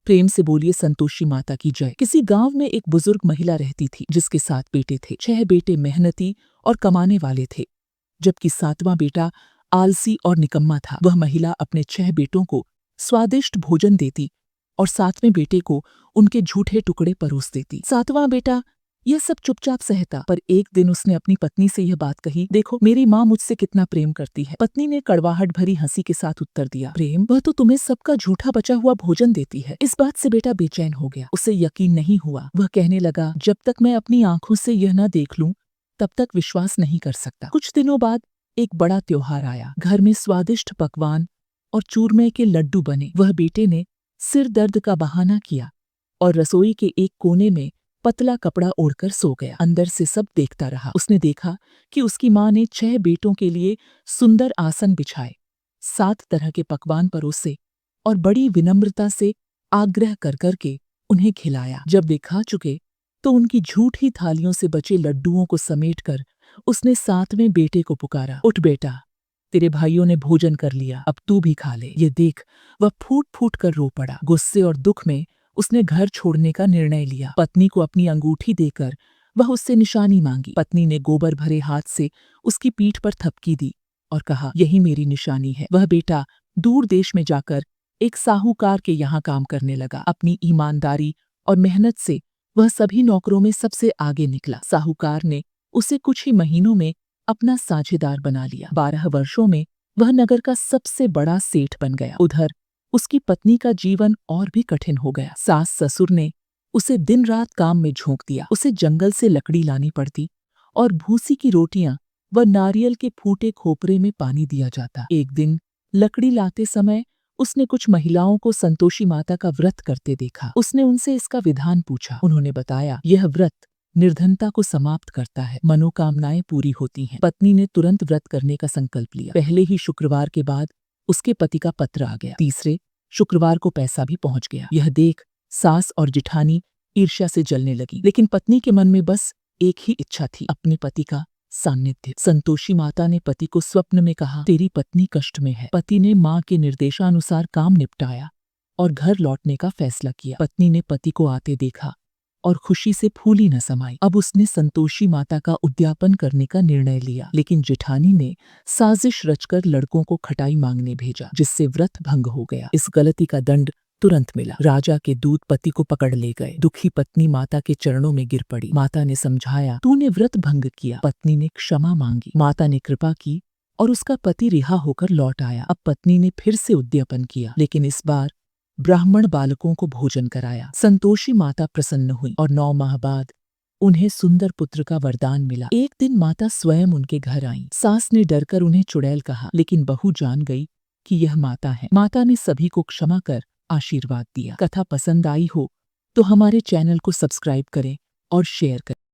प्रेम से बोलिए संतोषी माता की जय। किसी गांव में एक बुजुर्ग महिला रहती थी जिसके 7 बेटे थे। 6 बेटे मेहनती और कमाने वाले थे, जबकि 7वां बेटा आलसी और निकम्मा था। वह महिला अपने 6 बेटों को स्वादिष्ट भोजन देती और 7वें बेटे को उनके झूठे टुकड़े परोस देती। 7वां बेटा यह सब चुपचाप सहता, पर एक दिन उसने अपनी पत्नी से यह बात कही, देखो मेरी माँ मुझसे कितना प्रेम करती है। पत्नी ने कड़वाहट भरी हंसी के साथ उत्तर दिया, प्रेम? वह तो तुम्हें सबका झूठा बचा हुआ भोजन देती है। इस बात से बेटा बेचैन हो गया। उसे यकीन नहीं हुआ। वह कहने लगा, जब तक मैं अपनी आंखों से यह न देख लूं तब तक विश्वास नहीं कर सकता। कुछ दिनों बाद एक बड़ा त्योहार आया। घर में स्वादिष्ट पकवान और चूरमे के लड्डू बने। वह बेटे ने सिर दर्द का बहाना किया और रसोई के एक कोने में पतला कपड़ा ओढ़कर सो गया। अंदर से सब देखता रहा। उसने देखा कि उसकी माँ ने 6 बेटों के लिए सुंदर आसन बिछाए, 7 तरह के पकवान परोसे और बड़ी विनम्रता से आग्रह कर करके उन्हें खिलाया। जब वे खा चुके तो उनकी झूठी थालियों से बचे लड्डुओं को समेटकर उसने 7वें बेटे को पुकारा, उठ बेटा, तेरे भाइयों ने भोजन कर लिया, अब तू भी खा ले। ये देख वह फूट फूट कर रो पड़ा। गुस्से और दुख में उसने घर छोड़ने का निर्णय लिया। पत्नी को अपनी अंगूठी देकर वह उससे निशानी मांगी। पत्नी ने गोबर भरे हाथ से उसकी पीठ पर थपकी दी और कहा, यही मेरी निशानी है। वह बेटा दूर देश में जाकर एक साहूकार के यहाँ काम करने लगा। अपनी ईमानदारी और मेहनत से वह सभी नौकरों में सबसे आगे निकला। साहूकार ने उसे कुछ ही महीनों में अपना साझेदार बना लिया। 12 वर्षों में वह नगर का सबसे बड़ा सेठ बन गया। उधर उसकी पत्नी का जीवन और भी कठिन हो गया। सास ससुर ने उसे दिन रात काम में झोंक दिया। उसे जंगल से लकड़ी लानी पड़ती और भूसी की रोटियां व नारियल के फूटे खोपरे में पानी दिया जाता। एक दिन लकड़ी लाते समय उसने कुछ महिलाओं को संतोषी माता का व्रत करते देखा। उसने उनसे इसका विधान पूछा। उन्होंने बताया, यह व्रत निर्धनता को समाप्त करता है, मनोकामनाएं पूरी होती हैं। पत्नी ने तुरंत व्रत करने का संकल्प लिया। पहले ही शुक्रवार के बाद उसके पति का पत्र आ गया। तीसरे शुक्रवार को पैसा भी पहुंच गया। यह देख सास और जिठानी ईर्ष्या से जलने लगी, लेकिन पत्नी के मन में बस एक ही इच्छा थी, अपने पति का सान्निध्य। संतोषी माता ने पति को स्वप्न में कहा, तेरी पत्नी कष्ट में है। पति ने माँ के निर्देशानुसार काम निपटाया और घर लौटने का फैसला किया। पत्नी ने पति को आते देखा और खुशी से फूली न समाई। अब उसने संतोषी माता का उद्यापन करने का निर्णय लिया, लेकिन जेठानी ने साजिश रचकर लड़कों को खटाई मांगने भेजा, जिससे व्रत भंग हो गया। इस गलती का दंड तुरंत मिला। राजा के दूत पति को पकड़ ले गए। दुखी पत्नी माता के चरणों में गिर पड़ी। माता ने समझाया, तूने व्रत भंग किया। पत्नी ने क्षमा मांगी। माता ने कृपा की और उसका पति रिहा होकर लौट आया। अब पत्नी ने फिर से उद्यापन किया, लेकिन इस बार ब्राह्मण बालकों को भोजन कराया। संतोषी माता प्रसन्न हुई और 9 माह बाद उन्हें सुंदर पुत्र का वरदान मिला। एक दिन माता स्वयं उनके घर आईं। सास ने डरकर उन्हें चुड़ैल कहा, लेकिन बहू जान गई कि यह माता है। माता ने सभी को क्षमा कर आशीर्वाद दिया। कथा पसंद आई हो तो हमारे चैनल को सब्सक्राइब करें और शेयर करें।